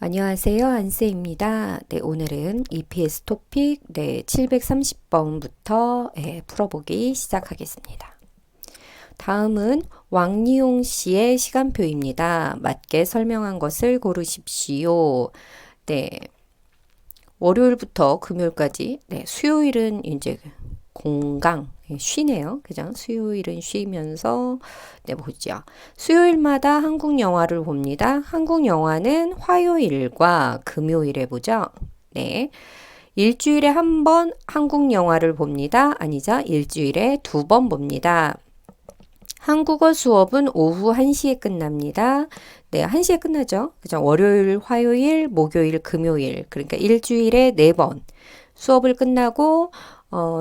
안녕하세요. 안쌤입니다. 네, 오늘은 EPS 토픽 730번부터 풀어보기 시작하겠습니다. 다음은 왕리용 씨의 시간표입니다. 맞게 설명한 것을 고르십시오. 네, 월요일부터 금요일까지, 수요일은 이제 공강, 쉬네요. 그죠? 수요일은 쉬면서, 보죠. 수요일마다 한국 영화를 봅니다. 한국 영화는 화요일과 금요일에 보죠. 네. 일주일에 한 번 한국 영화를 봅니다. 아니죠. 일주일에 두 번 봅니다. 한국어 수업은 오후 1시에 끝납니다. 네, 1시에 끝나죠. 그죠? 월요일, 화요일, 목요일, 금요일. 그러니까 일주일에 4번 수업을 끝나고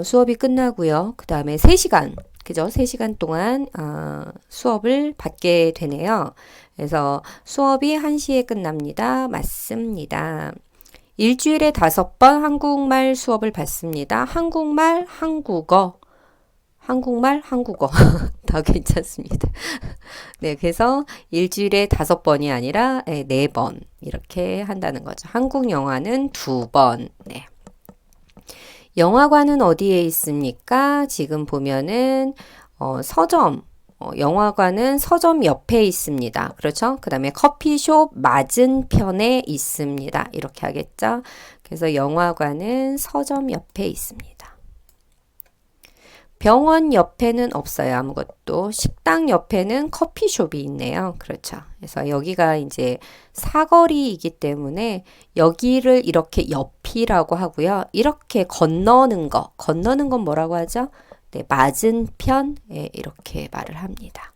수업이 끝나고요. 그 다음에 3시간, 그죠? 3시간 동안 수업을 받게 되네요. 그래서 수업이 1시에 끝납니다. 맞습니다. 일주일에 5번 한국말 수업을 받습니다. 한국말, 한국어, 한국어 다 괜찮습니다. 네, 그래서 일주일에 5번이 아니라 4번 이렇게 한다는 거죠. 한국 영화는 2번. 네. 영화관은 어디에 있습니까? 지금 보면은 서점, 영화관은 서점 옆에 있습니다. 그렇죠? 그 다음에 커피숍 맞은편에 있습니다. 이렇게 하겠죠? 그래서 영화관은 서점 옆에 있습니다. 병원 옆에는 없어요. 아무것도. 식당 옆에는 커피숍이 있네요. 그렇죠. 그래서 여기가 이제 사거리이기 때문에 여기를 이렇게 옆이라고 하고요. 이렇게 건너는 건 뭐라고 하죠? 네, 맞은편. 이렇게 말을 합니다.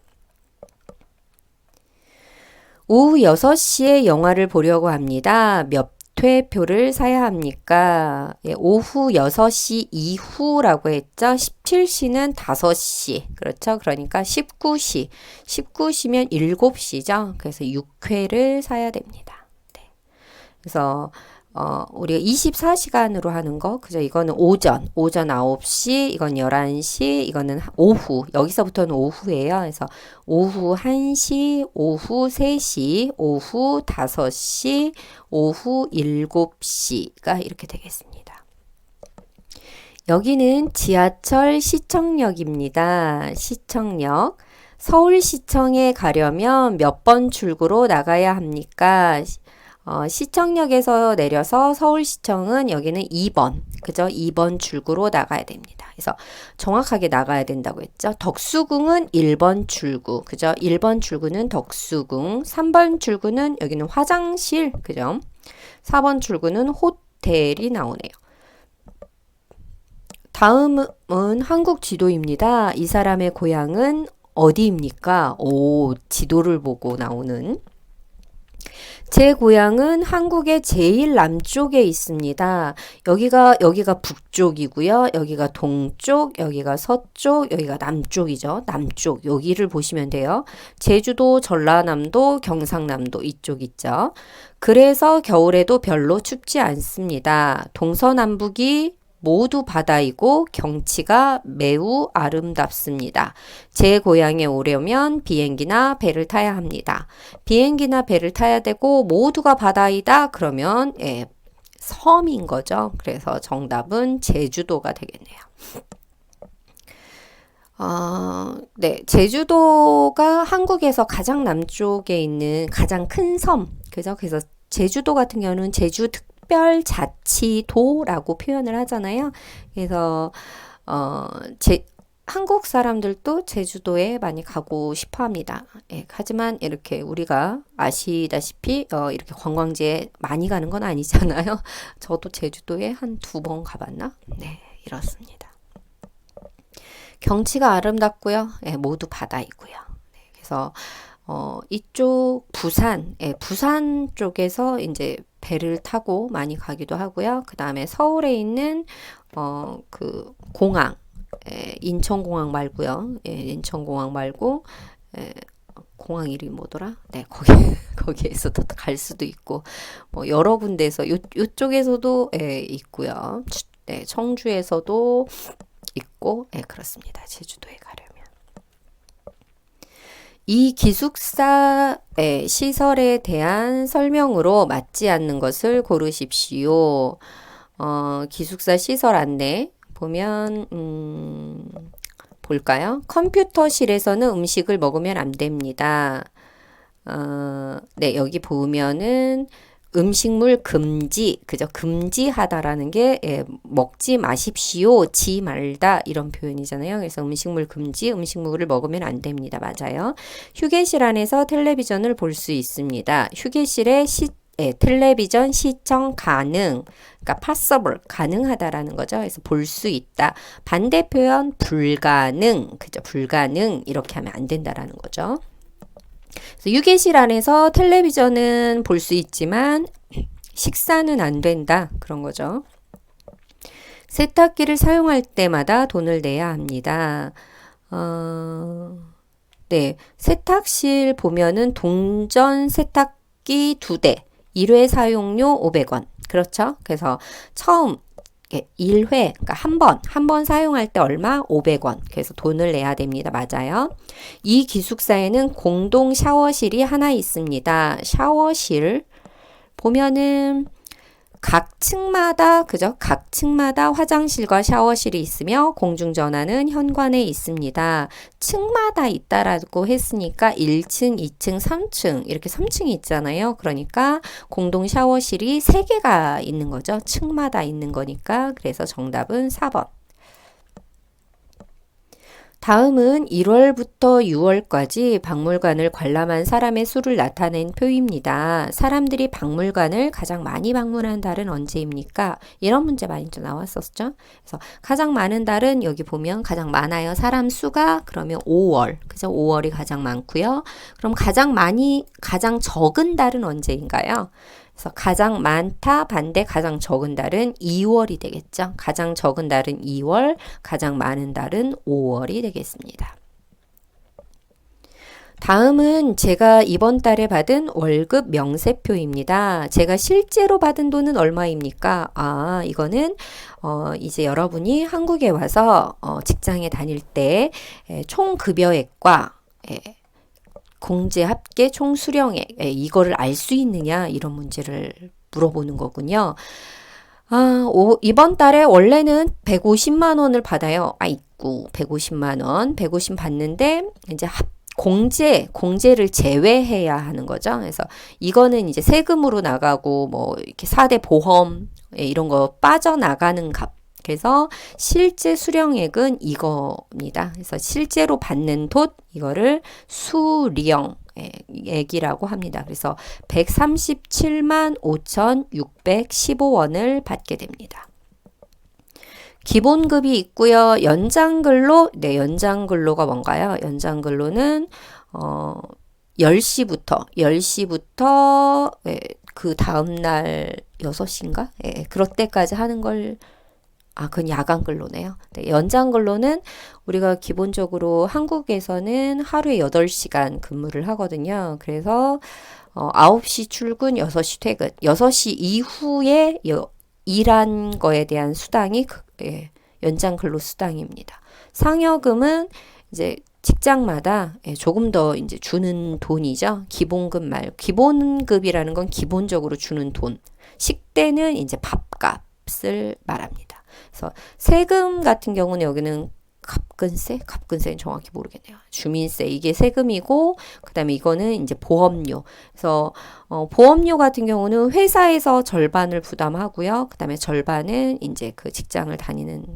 오후 6시에 영화를 보려고 합니다. 몇 퇴표를 사야 합니까? 오후 6시 이후라고 했죠. 17시는 5시. 그렇죠. 그러니까 19시. 19시면 7시죠. 그래서 6회를 사야 됩니다. 네. 그래서 우리가 24시간으로 하는 거, 그죠? 이거는 오전 9시, 이건 11시, 이거는 오후, 여기서부터는 오후예요. 그래서 오후 1시, 오후 3시, 오후 5시, 오후 7시가 이렇게 되겠습니다. 여기는 지하철 시청역입니다. 시청역. 서울시청에 가려면 몇 번 출구로 나가야 합니까? 시청역에서 내려서 서울시청은 여기는 2번, 그죠? 2번 출구로 나가야 됩니다. 그래서 정확하게 나가야 된다고 했죠. 덕수궁은 1번 출구, 그죠? 1번 출구는 덕수궁, 3번 출구는 여기는 화장실, 그죠? 4번 출구는 호텔이 나오네요. 다음은 한국 지도입니다. 이 사람의 고향은 어디입니까? 오, 지도를 보고 나오는. 제 고향은 한국의 제일 남쪽에 있습니다. 여기가 북쪽이고요. 여기가 동쪽, 여기가 서쪽, 여기가 남쪽이죠. 남쪽, 여기를 보시면 돼요. 제주도, 전라남도, 경상남도 이쪽 있죠. 그래서 겨울에도 별로 춥지 않습니다. 동서남북이 모두 바다이고 경치가 매우 아름답습니다. 제 고향에 오려면 비행기나 배를 타야 합니다. 비행기나 배를 타야 되고 모두가 바다이다 그러면 섬인 거죠. 그래서 정답은 제주도가 되겠네요. 네, 제주도가 한국에서 가장 남쪽에 있는 가장 큰 섬, 그죠? 그래서 제주도 같은 경우는 제주 특별자치도라고 표현을 하잖아요. 그래서 한국 사람들도 제주도에 많이 가고 싶어 합니다. 하지만 이렇게 우리가 아시다시피 이렇게 관광지에 많이 가는 건 아니잖아요. 저도 제주도에 한 2번 가봤나? 네, 이렇습니다. 경치가 아름답고요. 모두 바다이고요. 네, 그래서 이쪽 부산 쪽에서 이제 배를 타고 많이 가기도 하고요. 그 다음에 서울에 있는 그 공항, 인천공항 말고요. 인천공항 말고 공항 이름이 뭐더라? 네, 거기에서도 갈 수도 있고 뭐 여러 군데에서 요쪽에서도 있고요. 네, 청주에서도 있고 그렇습니다. 제주도에 가려면. 이 기숙사의 시설에 대한 설명으로 맞지 않는 것을 고르십시오. 기숙사 시설 안내 보면 볼까요? 컴퓨터실에서는 음식을 먹으면 안 됩니다. 네, 여기 보면은 음식물 금지, 그죠? 금지하다라는 게 먹지 마십시오, 지 말다 이런 표현이잖아요. 그래서 음식물 금지, 음식물을 먹으면 안 됩니다. 맞아요. 휴게실 안에서 텔레비전을 볼 수 있습니다. 휴게실에 텔레비전 시청 가능, 그러니까 possible, 가능하다라는 거죠. 그래서 볼 수 있다. 반대 표현 불가능, 그죠? 불가능 이렇게 하면 안 된다라는 거죠. 그래서 휴게실 안에서 텔레비전은 볼 수 있지만 식사는 안 된다. 그런 거죠. 세탁기를 사용할 때마다 돈을 내야 합니다. 네. 세탁실 보면은 동전 세탁기 2대, 1회 사용료 500원. 그렇죠? 그래서 처음 1회, 그러니까 한 번 사용할 때 얼마? 500원. 그래서 돈을 내야 됩니다. 맞아요. 이 기숙사에는 공동 샤워실이 하나 있습니다. 샤워실 보면은 각 층마다, 그죠? 각 층마다 화장실과 샤워실이 있으며 공중전화는 현관에 있습니다. 층마다 있다라고 했으니까 1층, 2층, 3층 이렇게 3층이 있잖아요. 그러니까 공동 샤워실이 3개가 있는 거죠. 층마다 있는 거니까. 그래서 정답은 4번. 다음은 1월부터 6월까지 박물관을 관람한 사람의 수를 나타낸 표입니다. 사람들이 박물관을 가장 많이 방문한 달은 언제입니까? 이런 문제 많이 좀 나왔었죠. 그래서 가장 많은 달은 여기 보면 가장 많아요. 사람 수가 그러면 5월. 그죠? 5월이 가장 많고요. 그럼 가장 적은 달은 언제인가요? 그래서 가장 많다 반대 가장 적은 달은 2월이 되겠죠. 가장 적은 달은 2월, 가장 많은 달은 5월이 되겠습니다. 다음은 제가 이번 달에 받은 월급 명세표입니다. 제가 실제로 받은 돈은 얼마입니까? 이거는 이제 여러분이 한국에 와서 직장에 다닐 때 총 급여액과 공제 합계 총 수령액 이거를 알 수 있느냐 이런 문제를 물어보는 거군요. 이번 달에 원래는 150만 원을 받아요. 있고 150만 원, 150 받는데 이제 공제를 제외해야 하는 거죠. 그래서 이거는 이제 세금으로 나가고 뭐 이렇게 4대 보험 이런 거 빠져나가는 값. 그래서 실제 수령액은 이겁니다. 그래서 실제로 받는 돈 이거를 수령액이라고 합니다. 그래서 137만 5,615원을 받게 됩니다. 기본급이 있고요. 연장근로, 연장근로가 뭔가요? 연장근로는 10시부터 그 다음날 6시인가? 그럴 때까지 하는 걸 그건 야간 근로네요. 네, 연장 근로는 우리가 기본적으로 한국에서는 하루에 8시간 근무를 하거든요. 그래서 9시 출근, 6시 퇴근, 6시 이후에 일한 거에 대한 수당이 연장 근로 수당입니다. 상여금은 이제 직장마다 조금 더 이제 주는 돈이죠. 기본급이라는 건 기본적으로 주는 돈. 식대는 이제 밥값을 말합니다. 그래서 세금 같은 경우는 여기는 갑근세는 정확히 모르겠네요. 주민세 이게 세금이고 그다음에 이거는 이제 보험료. 그래서 보험료 같은 경우는 회사에서 절반을 부담하고요. 그다음에 절반은 이제 그 직장을 다니는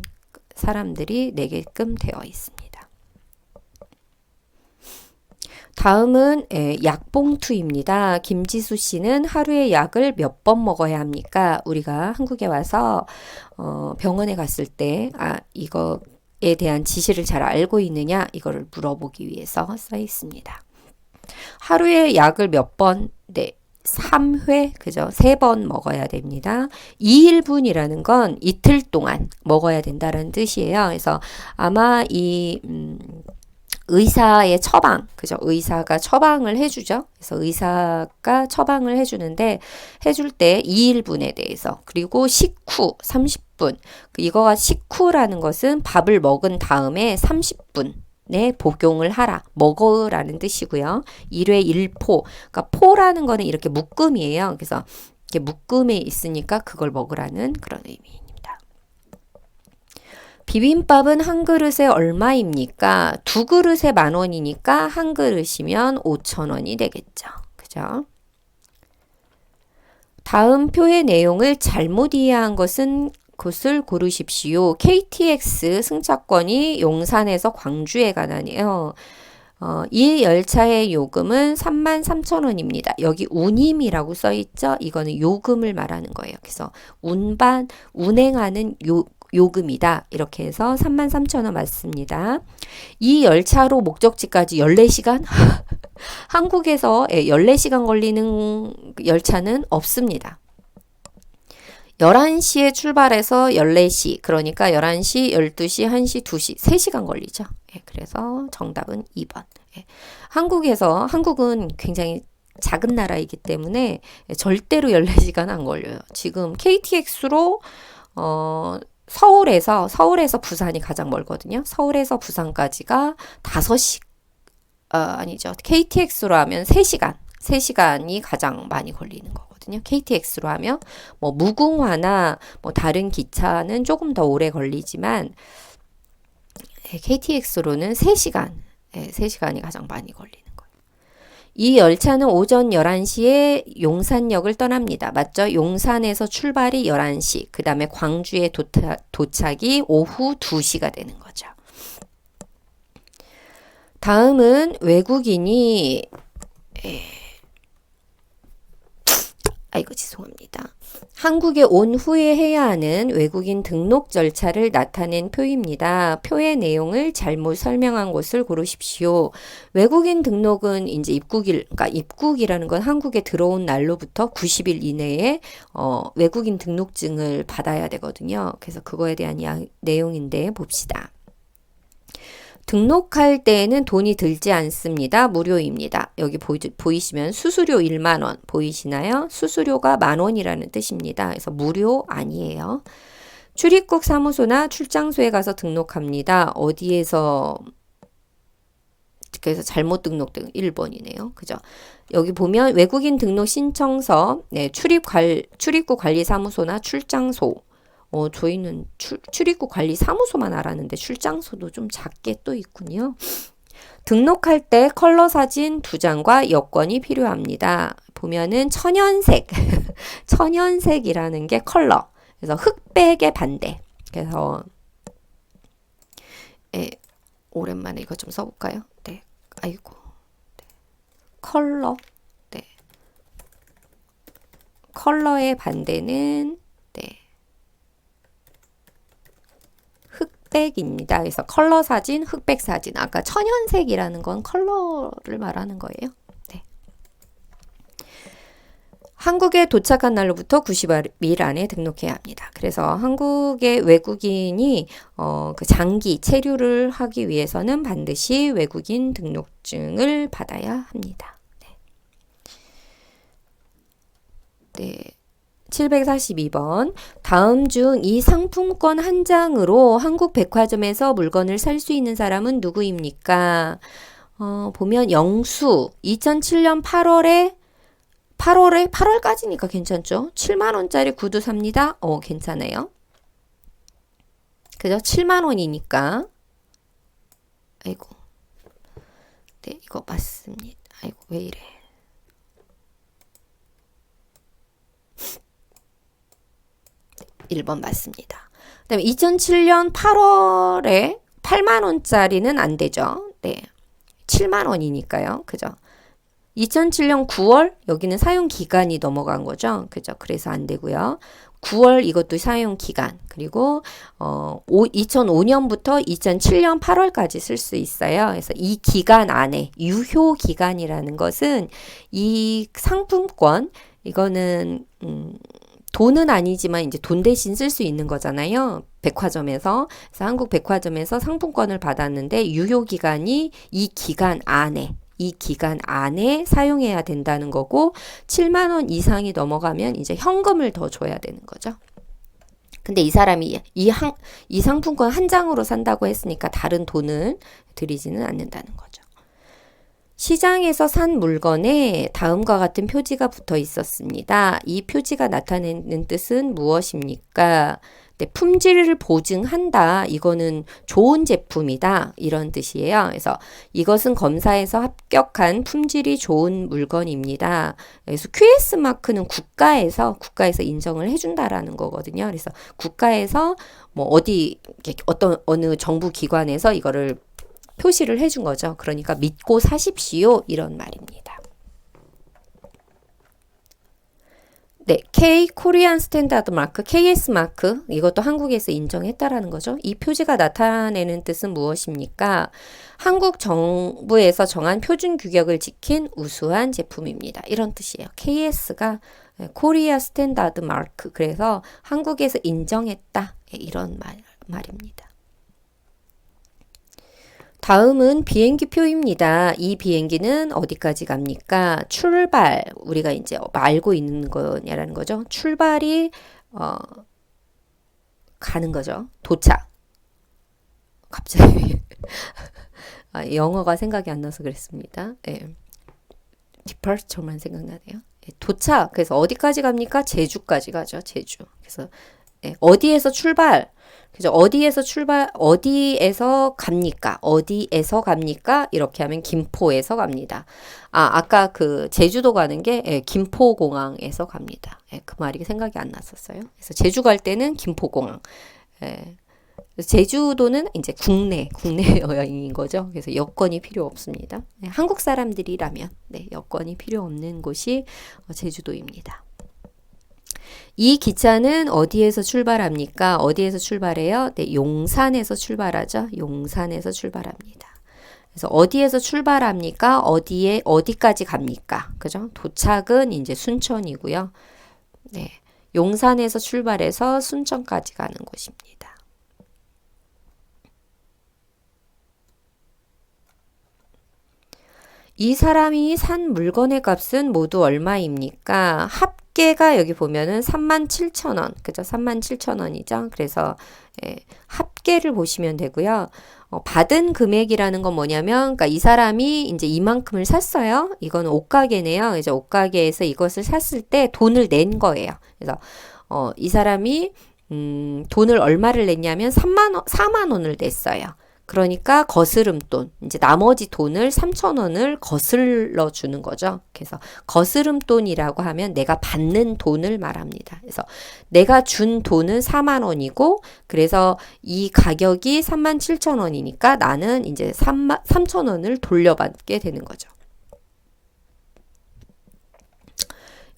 사람들이 내게끔 되어 있습니다. 다음은 약봉투입니다. 김지수 씨는 하루에 약을 몇 번 먹어야 합니까? 우리가 한국에 와서 병원에 갔을 때 이거에 대한 지시를 잘 알고 있느냐 이거를 물어보기 위해서 써 있습니다. 하루에 약을 몇 번? 네. 3회, 그죠? 3번 먹어야 됩니다. 2일분이라는 건 이틀 동안 먹어야 된다는 뜻이에요. 그래서 아마 의사의 처방, 그죠? 의사가 처방을 해주죠. 그래서 의사가 처방을 해줄 때 2일분에 대해서, 그리고 식후 30분. 이거가 식후라는 것은 밥을 먹은 다음에 30분. 복용을 하라. 먹으라는 뜻이고요. 1회 1포. 그러니까 포라는 거는 이렇게 묶음이에요. 그래서 이렇게 묶음에 있으니까 그걸 먹으라는 그런 의미입니다. 비빔밥은 한 그릇에 얼마입니까? 두 그릇에 10,000원이니까 한 그릇이면 5,000원이 되겠죠. 그죠? 다음 표의 내용을 잘못 이해한 곳을 고르십시오. KTX 승차권이 용산에서 광주에 가다니요. 이 열차의 요금은 33,000원입니다. 여기 운임이라고 써 있죠? 이거는 요금을 말하는 거예요. 그래서 운행하는 요금이다. 이렇게 해서 33,000원 맞습니다. 이 열차로 목적지까지 14시간? 한국에서 14시간 걸리는 열차는 없습니다. 11시에 출발해서 14시, 그러니까 11시, 12시, 1시, 2시, 3시간 걸리죠. 그래서 정답은 2번. 한국은 굉장히 작은 나라이기 때문에 절대로 14시간 안 걸려요. 지금 KTX로 서울에서 부산이 가장 멀거든요. 서울에서 부산까지가 5시, 아니죠. KTX로 하면 3시간이 가장 많이 걸리는 거거든요. KTX로 하면 뭐 무궁화나 뭐 다른 기차는 조금 더 오래 걸리지만 KTX로는 3시간이 가장 많이 걸리는 거예요. 이 열차는 오전 11시에 용산역을 떠납니다. 맞죠? 용산에서 출발이 11시, 그 다음에 광주에 도착이 오후 2시가 되는 거죠. 다음은 외국인이 죄송합니다. 한국에 온 후에 해야 하는 외국인 등록 절차를 나타낸 표입니다. 표의 내용을 잘못 설명한 곳을 고르십시오. 외국인 등록은 이제 그러니까 입국이라는 건 한국에 들어온 날로부터 90일 이내에 외국인 등록증을 받아야 되거든요. 그래서 그거에 대한 내용인데 봅시다. 등록할 때에는 돈이 들지 않습니다. 무료입니다. 여기 보이시면 수수료 1만 원 보이시나요? 수수료가 10,000원이라는 뜻입니다. 그래서 무료 아니에요. 출입국 사무소나 출장소에 가서 등록합니다. 어디에서 그래서 잘못 등록된 1번이네요. 그죠? 여기 보면 외국인 등록 신청서, 출입국 관리 사무소나 출장소. 저희는 출입국 관리 사무소만 알았는데 출장소도 좀 작게 또 있군요. 등록할 때 컬러 사진 2장과 여권이 필요합니다. 보면은 천연색이라는 게 컬러. 그래서 흑백의 반대. 그래서 오랜만에 이거 좀 써볼까요? 네, 아이고, 네. 컬러, 네, 컬러의 반대는 흑백입니다. 그래서 컬러 사진, 흑백 사진. 아까 천연색이라는 건 컬러를 말하는 거예요. 네. 한국에 도착한 날로부터 90일 안에 등록해야 합니다. 그래서 한국의 외국인이 그 장기 체류를 하기 위해서는 반드시 외국인 등록증을 받아야 합니다. 네. 742번. 다음 중 이 상품권 한 장으로 한국 백화점에서 물건을 살 수 있는 사람은 누구입니까? 보면 영수 2007년 8월까지니까 괜찮죠? 7만 원짜리 구두 삽니다. 괜찮아요. 그죠? 7만 원이니까. 아이고. 네, 이거 맞습니다. 아이고, 왜 이래. 1번 맞습니다. 그 다음에 2007년 8월에 8만 원짜리는 안 되죠. 네. 7만 원이니까요. 그죠? 2007년 9월 여기는 사용 기간이 넘어간 거죠. 그죠? 그래서 안 되고요. 9월 이것도 사용 기간. 그리고 2005년부터 2007년 8월까지 쓸 수 있어요. 그래서 이 기간 안에 유효 기간이라는 것은 이 상품권 이거는 돈은 아니지만 이제 돈 대신 쓸 수 있는 거잖아요. 백화점에서. 그래서 한국 백화점에서 상품권을 받았는데 유효 기간이 이 기간 안에 사용해야 된다는 거고 7만 원 이상이 넘어가면 이제 현금을 더 줘야 되는 거죠. 근데 이 사람이 이 상품권 한 장으로 산다고 했으니까 다른 돈을 들이지는 않는다는 거죠. 시장에서 산 물건에 다음과 같은 표지가 붙어 있었습니다. 이 표지가 나타내는 뜻은 무엇입니까? 네, 품질을 보증한다. 이거는 좋은 제품이다. 이런 뜻이에요. 그래서 이것은 검사에서 합격한 품질이 좋은 물건입니다. 그래서 QS 마크는 국가에서 인정을 해준다라는 거거든요. 그래서 국가에서 뭐 어느 정부 기관에서 이거를 표시를 해준 거죠. 그러니까 믿고 사십시오. 이런 말입니다. 네, K 코리안 스탠다드 마크, KS 마크 이것도 한국에서 인정했다라는 거죠. 이 표지가 나타내는 뜻은 무엇입니까? 한국 정부에서 정한 표준 규격을 지킨 우수한 제품입니다. 이런 뜻이에요. KS가 코리아 스탠다드 마크 그래서 한국에서 인정했다 이런 말입니다. 다음은 비행기표입니다. 이 비행기는 어디까지 갑니까? 출발, 우리가 이제 알고 있는 거냐라는 거죠. 출발이 가는 거죠. 도착. 갑자기 영어가 생각이 안 나서 그랬습니다. 네. departure만 생각나네요. 네, 도착. 그래서 어디까지 갑니까? 제주까지 가죠. 제주. 그래서 네, 어디에서 출발? 그죠? 어디에서 갑니까? 어디에서 갑니까? 이렇게 하면 김포에서 갑니다. 아까 그 제주도 가는 게 김포공항에서 갑니다. 그 말이 생각이 안 났었어요. 그래서 제주 갈 때는 김포공항. 제주도는 이제 국내 여행인 거죠. 그래서 여권이 필요 없습니다. 한국 사람들이라면 여권이 필요 없는 곳이 제주도입니다. 이 기차는 어디에서 출발합니까? 어디에서 출발해요? 네, 용산에서 출발하죠. 용산에서 출발합니다. 그래서 어디에서 출발합니까? 어디까지 갑니까? 그죠? 도착은 이제 순천이고요. 네, 용산에서 출발해서 순천까지 가는 곳입니다. 이 사람이 산 물건의 값은 모두 얼마입니까? 합계가 여기 보면은 37,000원. 그죠? 37,000원이죠. 그래서 합계를 보시면 되고요. 받은 금액이라는 건 뭐냐면, 그러니까 이 사람이 이제 이만큼을 샀어요. 이거는 옷가게네요. 이제 옷가게에서 이것을 샀을 때 돈을 낸 거예요. 그래서 이 사람이 돈을 얼마를 냈냐면 4만 원을 냈어요. 그러니까 거스름돈, 이제 나머지 돈을 3,000원을 거슬러 주는 거죠. 그래서 거스름돈이라고 하면 내가 받는 돈을 말합니다. 그래서 내가 준 돈은 4만 원이고, 그래서 이 가격이 37,000원이니까 나는 이제 3,000원을 돌려받게 되는 거죠.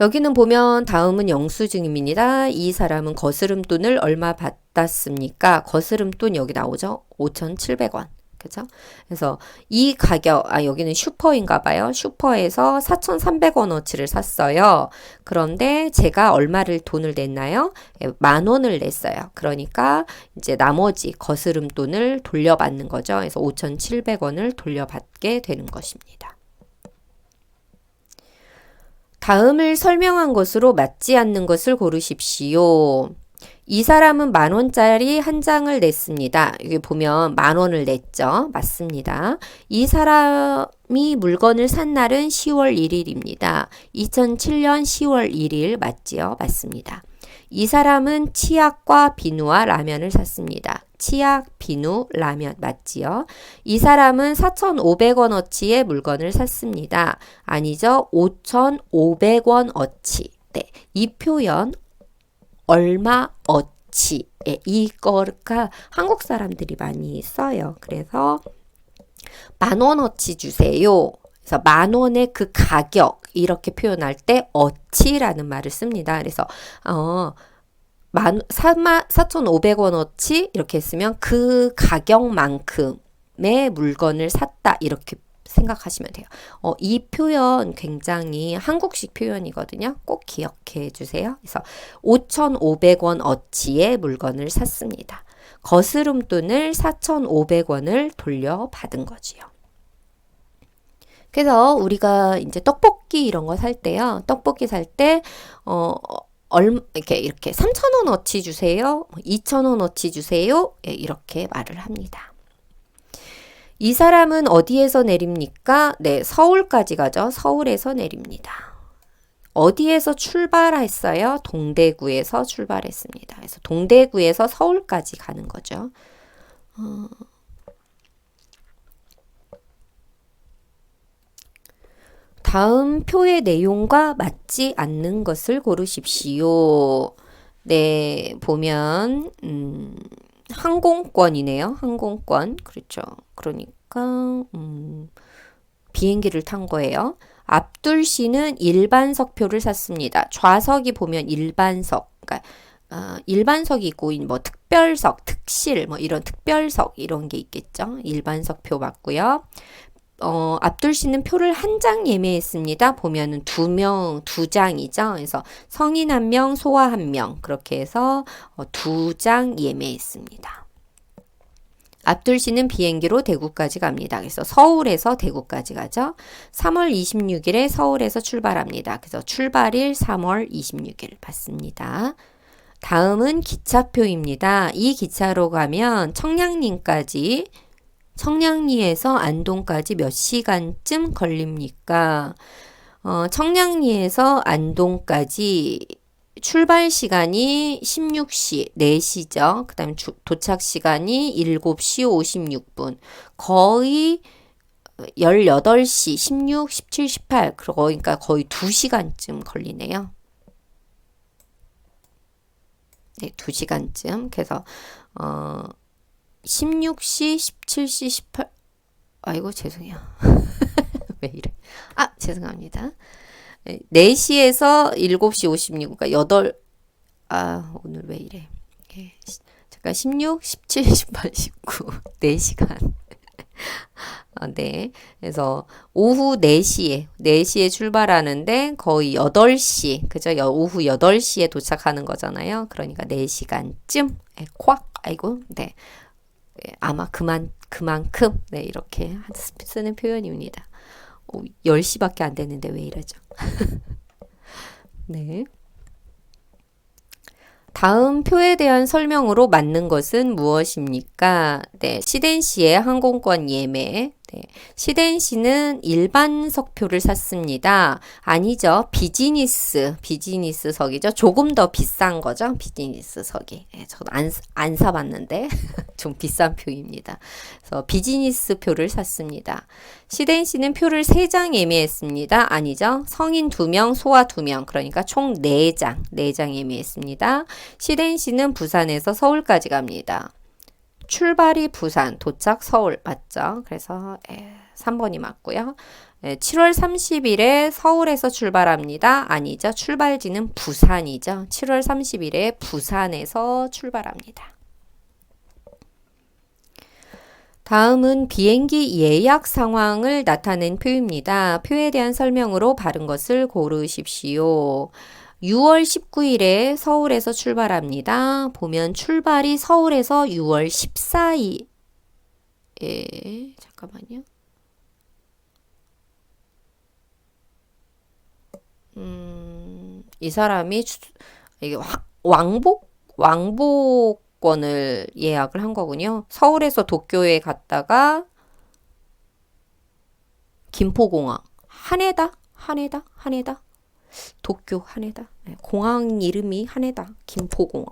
여기는 보면 다음은 영수증입니다. 이 사람은 거스름돈을 얼마 받았습니까? 거스름돈 여기 나오죠? 5,700원. 그죠? 그래서 이 가격, 여기는 슈퍼인가 봐요. 슈퍼에서 4,300원어치를 샀어요. 그런데 제가 얼마를 돈을 냈나요? 10,000원을 냈어요. 그러니까 이제 나머지 거스름돈을 돌려받는 거죠. 그래서 5,700원을 돌려받게 되는 것입니다. 다음을 설명한 것으로 맞지 않는 것을 고르십시오. 이 사람은 10,000원짜리 한 장을 냈습니다. 여기 보면 10,000원을 냈죠. 맞습니다. 이 사람이 물건을 산 날은 10월 1일입니다. 2007년 10월 1일 맞지요? 맞습니다. 이 사람은 치약과 비누와 라면을 샀습니다. 치약, 비누, 라면 맞지요? 이 사람은 4,500원어치의 물건을 샀습니다. 아니죠? 5,500원어치. 네, 이 표현 얼마어치 이거가 한국 사람들이 많이 써요. 그래서 10,000원어치 주세요. 그래서 10,000원의 그 가격 이렇게 표현할 때 어치라는 말을 씁니다. 그래서 4,500원어치 이렇게 했으면 그 가격만큼의 물건을 샀다 이렇게 생각하시면 돼요. 이 표현 굉장히 한국식 표현이거든요. 꼭 기억해 주세요. 그래서 5,500원어치의 물건을 샀습니다. 거스름돈을 4,500원을 돌려받은 거지요. 그래서 우리가 이제 떡볶이 이런 거 살 때요. 떡볶이 살 때 이렇게 3,000원어치 주세요. 2,000원어치 주세요. 예, 이렇게 말을 합니다. 이 사람은 어디에서 내립니까? 네, 서울까지 가죠. 서울에서 내립니다. 어디에서 출발했어요? 동대구에서 출발했습니다. 그래서 동대구에서 서울까지 가는 거죠. 다음 표의 내용과 맞지 않는 것을 고르십시오. 네, 보면 항공권이네요. 항공권. 그렇죠. 그러니까 비행기를 탄 거예요. 압둘 씨는 일반석표를 샀습니다. 좌석이 보면 일반석. 그러니까 일반석이 있고 뭐 특별석, 특실 뭐 이런 특별석 이런 게 있겠죠. 일반석표 맞고요. 압둘 씨는 표를 한 장 예매했습니다. 보면은 두 장이죠. 그래서 성인 1명, 소아 1명 그렇게 해서 2장 예매했습니다. 압둘 씨는 비행기로 대구까지 갑니다. 그래서 서울에서 대구까지 가죠. 3월 26일에 서울에서 출발합니다. 그래서 출발일 3월 26일 받습니다. 다음은 기차표입니다. 이 기차로 가면 청량리에서 안동까지 몇 시간쯤 걸립니까? 청량리에서 안동까지 출발 시간이 16시, 4시죠. 그 다음에 도착 시간이 7시 56분. 거의 18시, 16, 17, 18. 그러니까 거의 2시간쯤 걸리네요. 네, 2시간쯤. 그래서, 16시, 17시, 18, 아이고, 죄송해요. 왜 이래? 죄송합니다. 4시에서 7시 56, 그러니까 오늘 왜 이래? 잠깐, 16, 17, 18, 19, 4시간. 네. 그래서 오후 4시에 출발하는데 거의 8시, 그죠? 오후 8시에 도착하는 거잖아요. 그러니까 4시간쯤, 아이고, 네. 아마 그만큼, 네, 이렇게 쓰는 표현입니다. 10시밖에 안 됐는데 왜 이러죠? 네. 다음 표에 대한 설명으로 맞는 것은 무엇입니까? 네, 시덴시의 항공권 예매. 네, 시덴시는 일반석표를 샀습니다. 아니죠. 비즈니스석이죠. 조금 더 비싼 거죠. 비즈니스석이. 네, 저도 안 사봤는데 좀 비싼 표입니다. 그래서 비즈니스 표를 샀습니다. 시덴시는 표를 3장 예매했습니다. 아니죠. 성인 2명, 소아 2명. 그러니까 총 4장 예매했습니다. 시덴시는 부산에서 서울까지 갑니다. 출발이 부산, 도착 서울 맞죠? 그래서 3번이 맞고요. 7월 30일에 서울에서 출발합니다. 아니죠. 출발지는 부산이죠. 7월 30일에 부산에서 출발합니다. 다음은 비행기 예약 상황을 나타낸 표입니다. 표에 대한 설명으로 바른 것을 고르십시오. 6월 19일에 서울에서 출발합니다. 보면 출발이 서울에서 6월 14일. 잠깐만요. 이 사람이 이게 왕복권을 예약을 한 거군요. 서울에서 도쿄에 갔다가 김포공항, 한해다. 도쿄 한해다. 공항 이름이 한해다. 김포공항.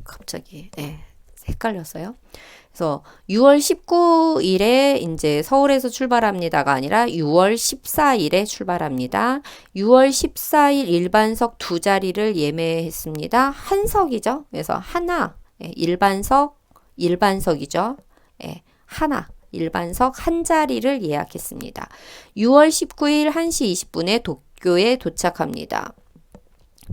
갑자기 헷갈렸어요. 그래서 6월 19일에 이제 서울에서 출발합니다가 아니라 6월 14일에 출발합니다. 6월 14일 일반석 2자리를 예매했습니다. 한석이죠. 그래서 하나 일반석이죠. 하나 일반석 한 자리를 예약했습니다. 6월 19일 1시 20분에 도쿄에 도착합니다.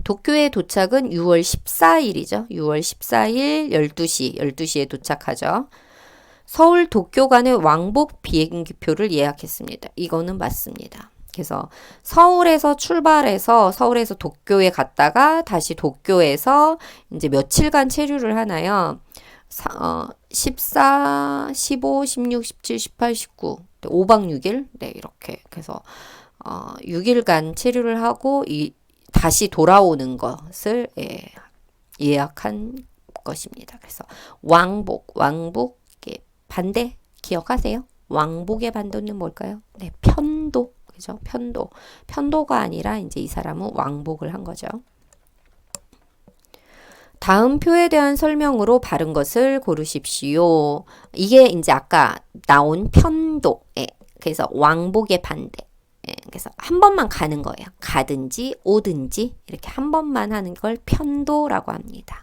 도쿄의 도착은 6월 14일이죠. 6월 14일 12시에 도착하죠. 서울 도쿄 간의 왕복 비행기표를 예약했습니다. 이거는 맞습니다. 그래서 서울에서 출발해서 서울에서 도쿄에 갔다가 다시 도쿄에서 이제 며칠간 체류를 하나요? 14, 15, 16, 17, 18, 19, 5박 6일? 네, 이렇게. 그래서 6일간 체류를 하고 다시 돌아오는 것을 예약한 것입니다. 그래서 왕복 반대 기억하세요? 왕복의 반대는 뭘까요? 네, 편도. 그죠? 편도가 아니라 이제 이 사람은 왕복을 한 거죠. 다음 표에 대한 설명으로 바른 것을 고르십시오. 이게 이제 아까 나온 편도. 그래서 왕복의 반대. 그래서 한 번만 가는 거예요. 가든지 오든지 이렇게 한 번만 하는 걸 편도라고 합니다.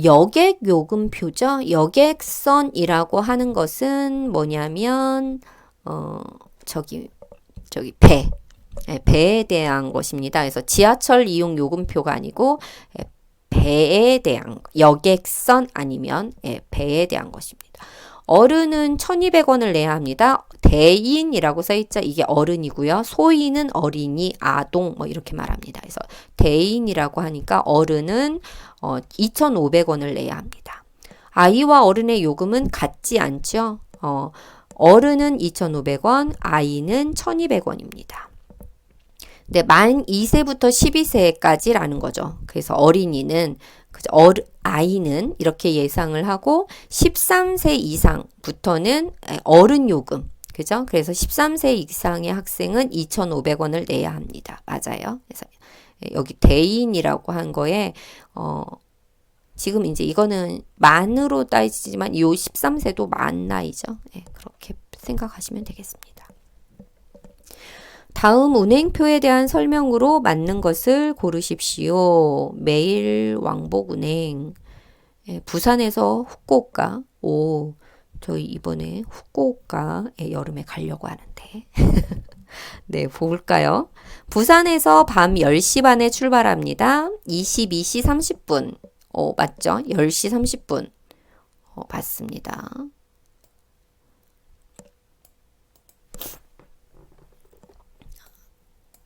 여객 요금표죠. 여객선이라고 하는 것은 뭐냐면 배에 대한 것입니다. 그래서 지하철 이용 요금표가 아니고 배에 대한 여객선 아니면 배에 대한 것입니다. 어른은 1,200원을 내야 합니다. 대인이라고 써있죠. 이게 어른이고요. 소인은 어린이, 아동 뭐 이렇게 말합니다. 그래서 대인이라고 하니까 어른은 2,500원을 내야 합니다. 아이와 어른의 요금은 같지 않죠. 어른은 2,500원, 아이는 1,200원입니다. 네, 만 2세부터 12세까지라는 거죠. 그래서 어린이는 아이는 이렇게 예상을 하고 13세 이상부터는 어른 요금. 그죠? 그래서 13세 이상의 학생은 2,500원을 내야 합니다. 맞아요. 그래서 여기 대인이라고 한 거에 지금 이제 이거는 만으로 따지지만 이 13세도 만 나이죠. 그렇게 생각하시면 되겠습니다. 다음 운행표에 대한 설명으로 맞는 것을 고르십시오. 매일 왕복 운행. 부산에서 후쿠오카. 저희 이번에 후쿠오카에 여름에 가려고 하는데. 네, 볼까요? 부산에서 밤 10시 반에 출발합니다. 22시 30분. 맞죠? 10시 30분. 맞습니다.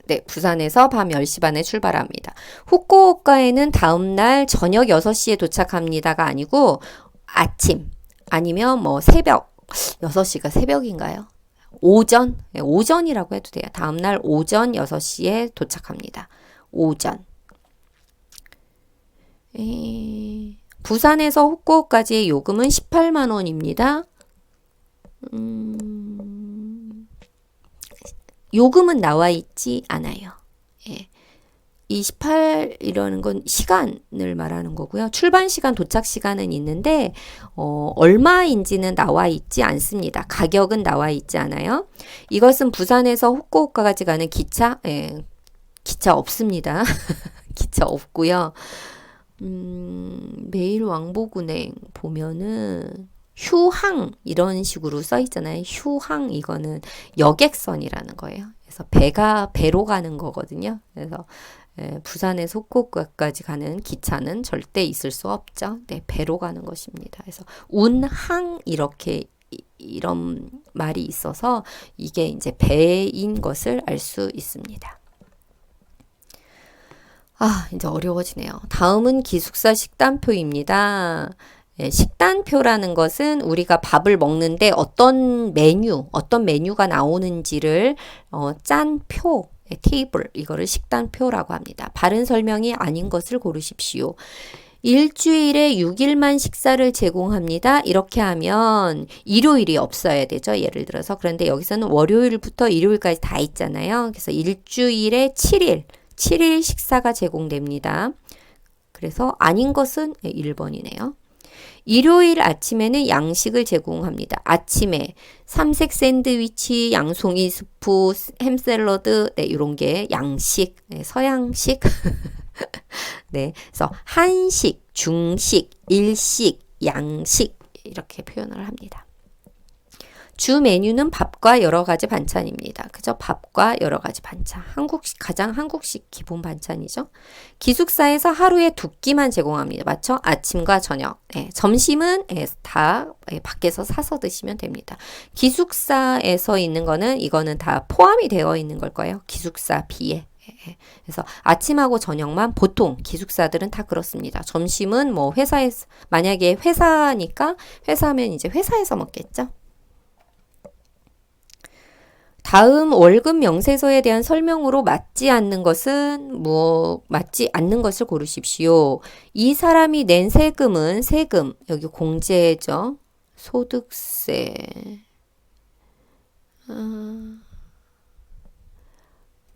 네, 부산에서 밤 10시 반에 출발합니다. 후쿠오카에는 다음날 저녁 6시에 도착합니다가 아니고 아침 아니면 뭐 새벽 6시가 새벽인가요? 오전이라고 해도 돼요. 다음날 오전 6시에 도착합니다. 오전. 부산에서 후쿠오카까지의 요금은 18만 원입니다. 요금은 나와 있지 않아요. 이 18이라는 건 시간을 말하는 거고요. 출발 시간, 도착 시간은 있는데 얼마인지는 나와 있지 않습니다. 가격은 나와 있지 않아요. 이것은 부산에서 후쿠오카까지 가는 기차? 기차 없습니다. 기차 없고요. 매일 왕복 운행 보면은 휴항 이런 식으로 써 있잖아요. 휴항 이거는 여객선이라는 거예요. 그래서 배로 가는 거거든요. 그래서 부산에서 후쿠오카까지 가는 기차는 절대 있을 수 없죠. 네, 배로 가는 것입니다. 그래서 운항 이런 말이 있어서 이게 이제 배인 것을 알 수 있습니다. 이제 어려워지네요. 다음은 기숙사 식단표입니다. 식단표라는 것은 우리가 밥을 먹는데 어떤 메뉴가 나오는지를 짠 표, 테이블, 이거를 식단표라고 합니다. 바른 설명이 아닌 것을 고르십시오. 일주일에 6일만 식사를 제공합니다. 이렇게 하면 일요일이 없어야 되죠. 예를 들어서. 그런데 여기서는 월요일부터 일요일까지 다 있잖아요. 그래서 일주일에 7일 식사가 제공됩니다. 그래서 아닌 것은 1번이네요. 일요일 아침에는 양식을 제공합니다. 아침에 삼색 샌드위치, 양송이 스프, 햄 샐러드, 이런 게 양식, 서양식. 네, 그래서 한식, 중식, 일식, 양식 이렇게 표현을 합니다. 주 메뉴는 밥과 여러 가지 반찬입니다. 그죠? 밥과 여러 가지 반찬. 가장 한국식 기본 반찬이죠. 기숙사에서 하루에 2끼만 제공합니다. 맞죠? 아침과 저녁. 점심은 다 밖에서 사서 드시면 됩니다. 기숙사에서 있는 거는 이거는 다 포함이 되어 있는 걸 거예요. 기숙사비에. 그래서 아침하고 저녁만 보통 기숙사들은 다 그렇습니다. 점심은 뭐 회사에서, 만약에 회사니까 회사면 이제 회사에서 먹겠죠. 다음 월급 명세서에 대한 설명으로 맞지 않는 것을 고르십시오. 이 사람이 낸 세금은 세금, 여기 공제죠. 소득세.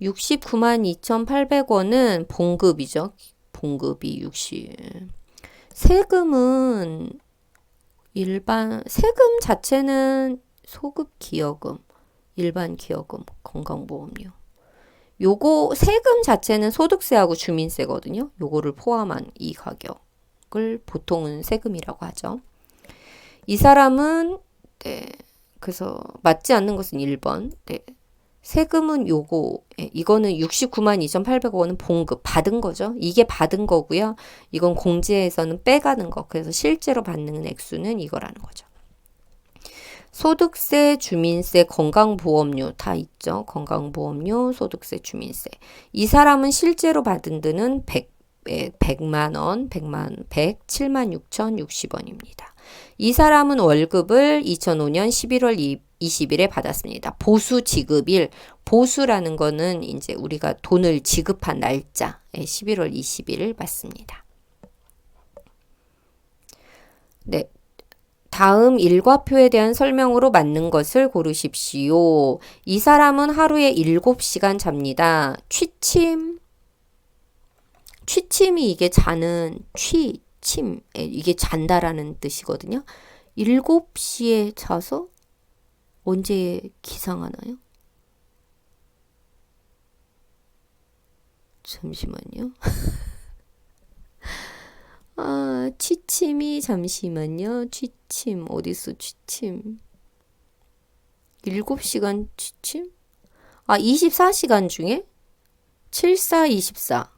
69만 2,800원은 봉급이죠. 봉급이 60. 세금은 세금 자체는 소급 기여금, 일반 기여금, 건강보험료. 요거 세금 자체는 소득세하고 주민세거든요. 요거를 포함한 이 가격을 보통은 세금이라고 하죠. 이 사람은 네, 그래서 맞지 않는 것은 1번. 네. 세금은 요거, 이거는 69만 2,800원은 봉급, 받은 거죠. 이게 받은 거고요. 이건 공제에서는 빼가는 거. 그래서 실제로 받는 액수는 이거라는 거죠. 소득세, 주민세, 건강보험료 다 있죠. 건강보험료, 소득세, 주민세. 이 사람은 실제로 받은 돈은 100만 원, 107만 6,060원입니다. 이 사람은 월급을 2005년 11월 20일에 받았습니다. 보수 지급일, 보수라는 거는 이제 우리가 돈을 지급한 날짜, 11월 20일 맞습니다. 네. 다음 일과표에 대한 설명으로 맞는 것을 고르십시오. 이 사람은 하루에 7시간 잡니다. 취침이 이게 자는 침, 이게 잔다라는 뜻이거든요. 7시에 자서 언제 기상하나요? 잠시만요. 취침이 잠시만요. 취침 어딨어? 취침 7시간 취침? 24시간 중에 74, 24.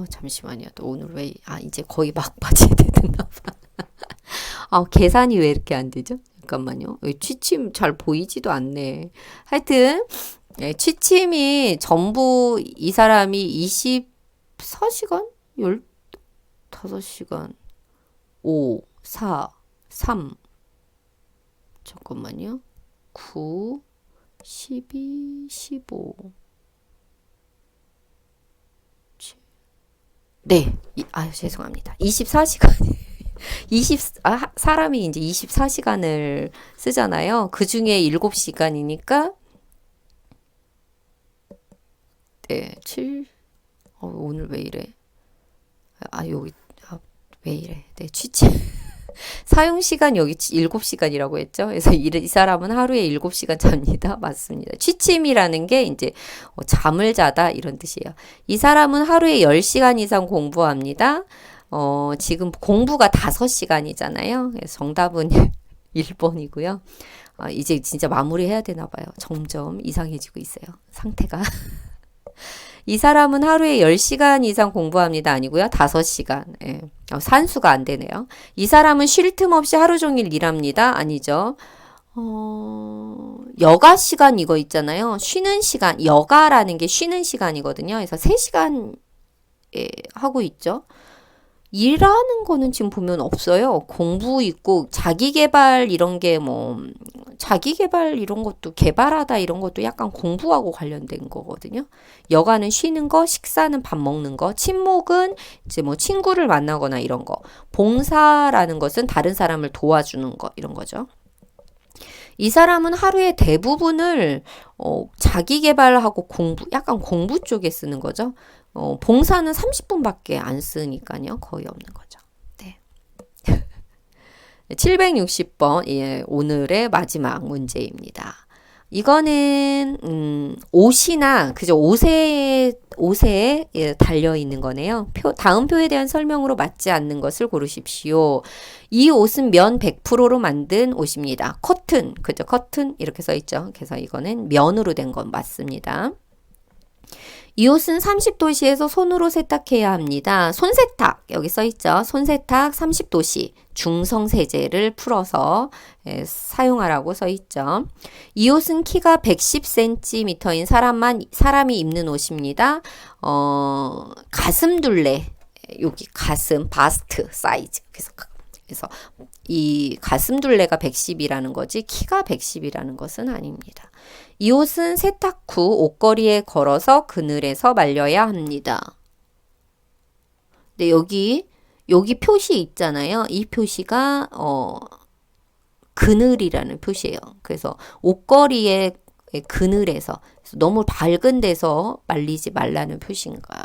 잠시만요. 또 오늘 왜 이제 거의 막바지 됐나 봐. 계산이 왜 이렇게 안 되죠? 잠깐만요. 취침 잘 보이지도 않네. 하여튼 취침이 전부 이 사람이 24시간? 15시간 5, 4, 3 잠깐만요. 9, 12, 15 네. 죄송합니다. 24시간 사람이 이제 24시간을 쓰잖아요. 그 중에 7시간이니까 네, 7 오늘 왜 이래? 여기 왜 이래? 네, 취침 사용 시간 여기 7시간이라고 했죠. 그래서 이 사람은 하루에 7시간 잡니다. 맞습니다. 취침이라는 게 이제 잠을 자다 이런 뜻이에요. 이 사람은 하루에 10시간 이상 공부합니다. 지금 공부가 5시간이잖아요. 그래서 정답은 1번이고요. 이제 진짜 마무리해야 되나 봐요. 점점 이상해지고 있어요. 상태가. 이 사람은 하루에 10시간 이상 공부합니다. 아니고요. 5시간. 예. 산수가 안 되네요. 이 사람은 쉴 틈 없이 하루 종일 일합니다. 아니죠. 여가 시간 이거 있잖아요. 쉬는 시간. 여가라는 게 쉬는 시간이거든요. 그래서 3시간 하고 있죠. 일하는 거는 지금 보면 없어요. 공부 있고 자기계발 이런 게 자기계발 이런 것도 개발하다 이런 것도 약간 공부하고 관련된 거거든요. 여가는 쉬는 거, 식사는 밥 먹는 거, 친목은 이제 친구를 만나거나 이런 거. 봉사라는 것은 다른 사람을 도와주는 거 이런 거죠. 이 사람은 하루의 대부분을 자기계발하고 공부, 약간 공부 쪽에 쓰는 거죠. 봉사는 30분밖에 안 쓰니까요. 거의 없는 거죠. 네. 760번, 오늘의 마지막 문제입니다. 이거는, 옷이나, 그죠? 옷에 달려 있는 거네요. 다음 표에 대한 설명으로 맞지 않는 것을 고르십시오. 이 옷은 면 100%로 만든 옷입니다. 커튼, 그죠? 커튼, 이렇게 써 있죠. 그래서 이거는 면으로 된 건 맞습니다. 이 옷은 30도씨에서 손으로 세탁해야 합니다. 손세탁 여기 써있죠. 손세탁 30도씨 중성세제를 풀어서 사용하라고 써있죠. 이 옷은 키가 110cm인 사람이 입는 옷입니다. 가슴둘레 여기 가슴 바스트 사이즈 그래서 그래서 이 가슴 둘레가 110이라는 거지 키가 110이라는 것은 아닙니다. 이 옷은 세탁 후 옷걸이에 걸어서 그늘에서 말려야 합니다. 근데 여기 표시 있잖아요. 이 표시가 그늘이라는 표시예요. 그래서 옷걸이에 그늘에서 너무 밝은 데서 말리지 말라는 표시인가.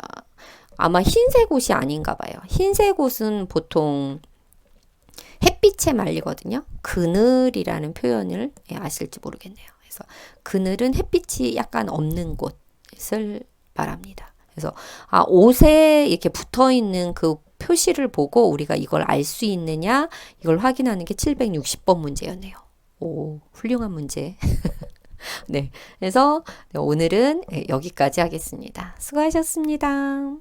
아마 흰색 옷이 아닌가 봐요. 흰색 옷은 보통 햇빛에 말리거든요. 그늘이라는 표현을 아실지 모르겠네요. 그래서 그늘은 햇빛이 약간 없는 곳을 말합니다. 그래서 옷에 이렇게 붙어 있는 그 표시를 보고 우리가 이걸 알 수 있느냐 이걸 확인하는 게 760번 문제였네요. 오, 훌륭한 문제. 네. 그래서 오늘은 여기까지 하겠습니다. 수고하셨습니다.